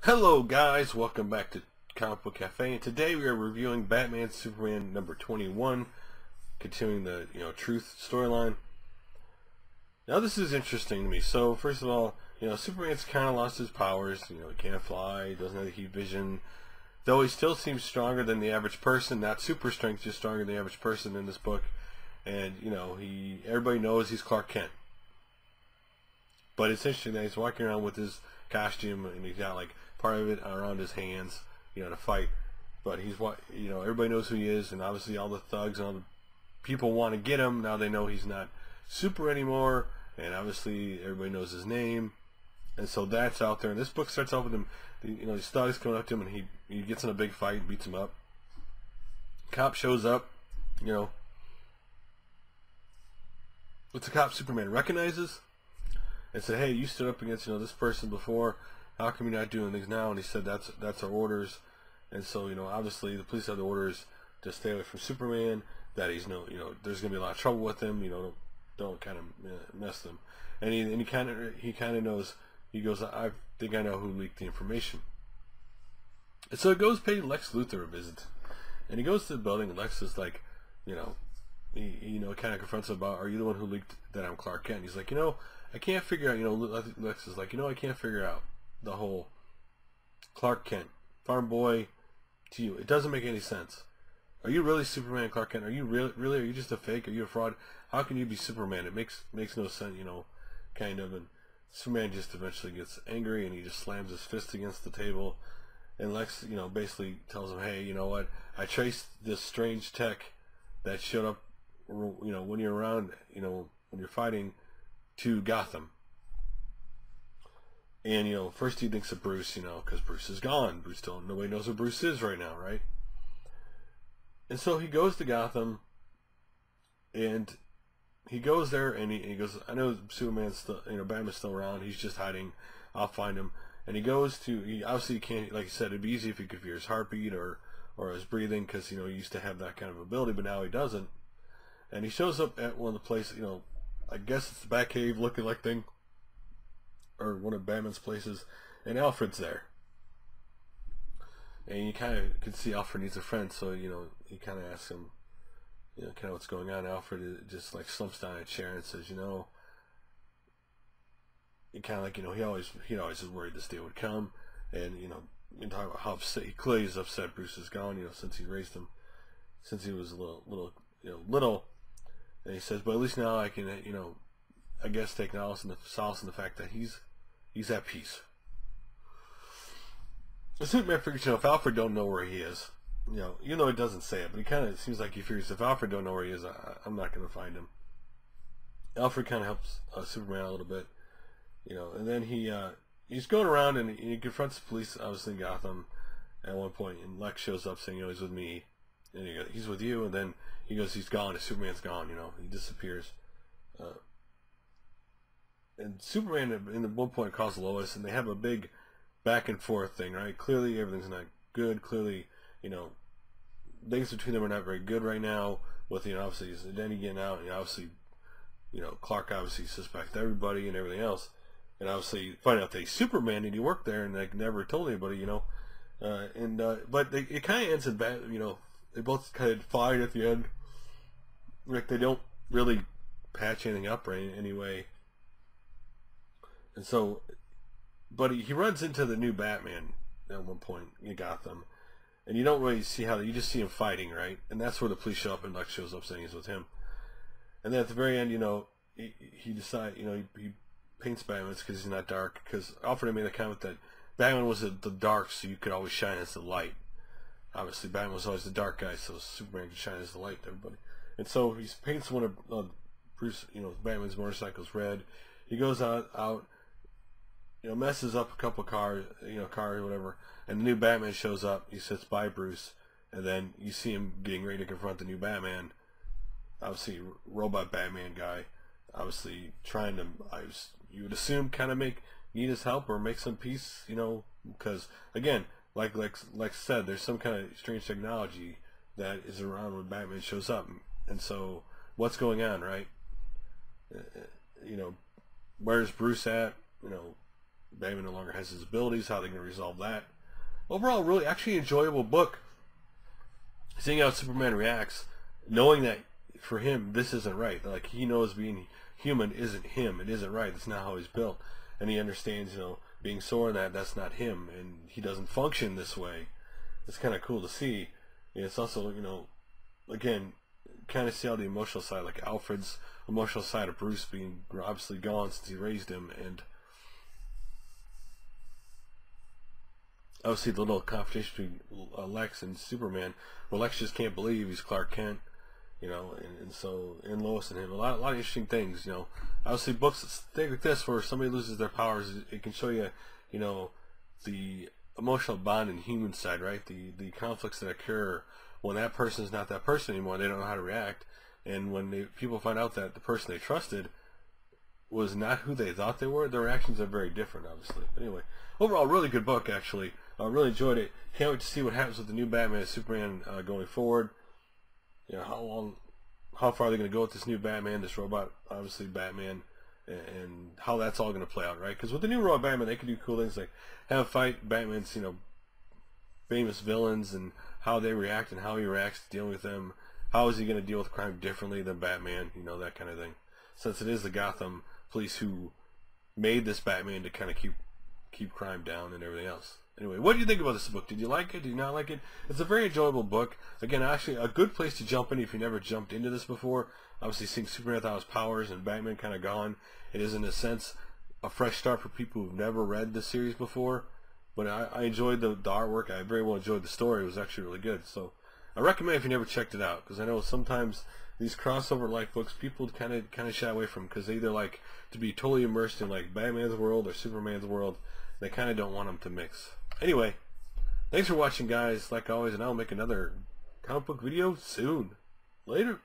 Hello guys, welcome back to Comic Book Cafe, and today we are reviewing Batman Superman number 21, continuing the Truth storyline. Now this is interesting to me. So first of all, Superman's kind of lost his powers. He can't fly, he doesn't have the heat vision, though he still seems stronger than the average person. Not super strength, just stronger than the average person in this book. And everybody knows he's Clark Kent. But it's interesting that he's walking around with his costume and he's got like part of it around his hands, to fight. But he's everybody knows who he is, and obviously all the thugs and all the people want to get him. Now they know he's not super anymore, and obviously everybody knows his name, and so that's out there. And this book starts off with him, these thugs coming up to him, and he gets in a big fight, beats him up. Cop shows up, What's the cop Superman recognizes and said, "Hey, you stood up against this person before. How come you're not doing things now?" And he said, "That's our orders." And so obviously the police have the orders to stay away from Superman. That he's there's gonna be a lot of trouble with him. Don't kind of mess them. And he kind of knows. He goes, "I think I know who leaked the information." And so it goes pay Lex Luthor a visit, and he goes to the building, and Lex is like, he kind of confronts him about, "Are you the one who leaked that I'm Clark Kent?" And he's like, I can't figure out, Lex is like, I can't figure out the whole Clark Kent, farm boy to you. It doesn't make any sense. Are you really Superman, Clark Kent? Are you really, are you just a fake? Are you a fraud? How can you be Superman? It makes no sense, kind of. And Superman just eventually gets angry and he just slams his fist against the table. And Lex, basically tells him, "Hey, you know what? I traced this strange tech that showed up, when you're around, when you're fighting, to Gotham." And first he thinks of Bruce, because Bruce is gone. Nobody knows who Bruce is right now, right? And so he goes to Gotham, and he goes there, and he goes, "I know Superman's still, Batman's still around. He's just hiding. I'll find him." And he goes to, he obviously can't, like I said, it'd be easy if he could hear his heartbeat or his breathing, because he used to have that kind of ability, but now he doesn't. And he shows up at one of the places, I guess it's the Batcave looking like thing, or one of Batman's places, and Alfred's there. And you kind of can see Alfred needs a friend, so he kind of asks him, kind of what's going on. Alfred just like slumps down a chair and says, he kind of like he always is worried this day would come, and and talk about how upset he clearly is upset Bruce is gone, since he raised him, since he was a little. And he says, "But at least now I can, I guess take solace in the fact that he's at peace." The Superman figures, if Alfred don't know where he is, even though he doesn't say it, but he kind of seems like he figures, if Alfred don't know where he is, I'm not going to find him. Alfred kind of helps Superman a little bit, and then he's going around and he confronts the police, obviously in Gotham, at one point, and Lex shows up saying, he's with me, and he goes, "He's with you," and then he goes, "He's gone. Superman's gone." He disappears. And Superman at one point calls Lois, and they have a big back and forth thing, right? Clearly everything's not good. Clearly, things between them are not very good right now. With obviously Denny getting out, and obviously, Clark obviously suspects everybody and everything else, and obviously find out that he's Superman and he worked there and like never told anybody, but it kind of ends in bad, they both kind of fight at the end. Like they don't really patch anything up right anyway. And so, but he runs into the new Batman at one point in Gotham, and you don't really see you just see him fighting, right? And that's where the police show up, and Lex shows up saying he's with him. And then at the very end, he decides, he paints Batman because he's not dark, because Alfred made a comment that Batman was the dark, so you could always shine as the light. Obviously, Batman was always the dark guy, so Superman could shine as the light to everybody. And so he paints one of Bruce, Batman's motorcycles red. He goes out, messes up a couple cars, or whatever, and the new Batman shows up. He sits by Bruce, and then you see him getting ready to confront the new Batman. Obviously, robot Batman guy, obviously trying to, you would assume, kind of need his help or make some peace, because again, like Lex said, there's some kind of strange technology that is around when Batman shows up, and so what's going on, right? Where's Bruce at? Batman no longer has his abilities, how they're going to resolve that. Overall, really actually enjoyable book. Seeing how Superman reacts, knowing that for him this isn't right. Like, he knows being human isn't him. It isn't right. That's not how he's built. And he understands, you know, being sore in that's not him, and he doesn't function this way. It's kind of cool to see. And it's also, you know, again, kind of see how the emotional side, like Alfred's emotional side of Bruce being obviously gone since he raised him, and obviously the little confrontation between Lex and Superman, where Lex just can't believe he's Clark Kent, you know, and so, and Lois and him, a lot of interesting things, you know. Obviously books like this, where somebody loses their powers, it can show you, you know, the emotional bond and human side, right? The conflicts that occur when that person is not that person anymore. They don't know how to react, and when people find out that the person they trusted was not who they thought they were, their reactions are very different, obviously. But anyway, overall, really good book, actually. I really enjoyed it. Can't wait to see what happens with the new Batman and Superman going forward. You know, how far are they going to go with this new Batman, this robot, obviously Batman, and how that's all going to play out, right? Because with the new robot Batman, they can do cool things like have a fight Batman's, you know, famous villains and how they react and how he reacts to dealing with them. How is he going to deal with crime differently than Batman? You know, that kind of thing. Since it is the Gotham police who made this Batman to kind of keep crime down and everything else. Anyway, what do you think about this book? Did you like it? Did you not like it? It's a very enjoyable book. Again, actually a good place to jump in if you never jumped into this before. Obviously, seeing Superman without his powers and Batman kind of gone, it is in a sense a fresh start for people who've never read the series before. But I enjoyed the artwork. I very well enjoyed the story. It was actually really good. So I recommend if you never checked it out, because I know sometimes these crossover like books people kind of shy away from, because they either like to be totally immersed in like Batman's world or Superman's world. They kind of don't want them to mix. Anyway, thanks for watching, guys, like always, and I'll make another comic book video soon. Later.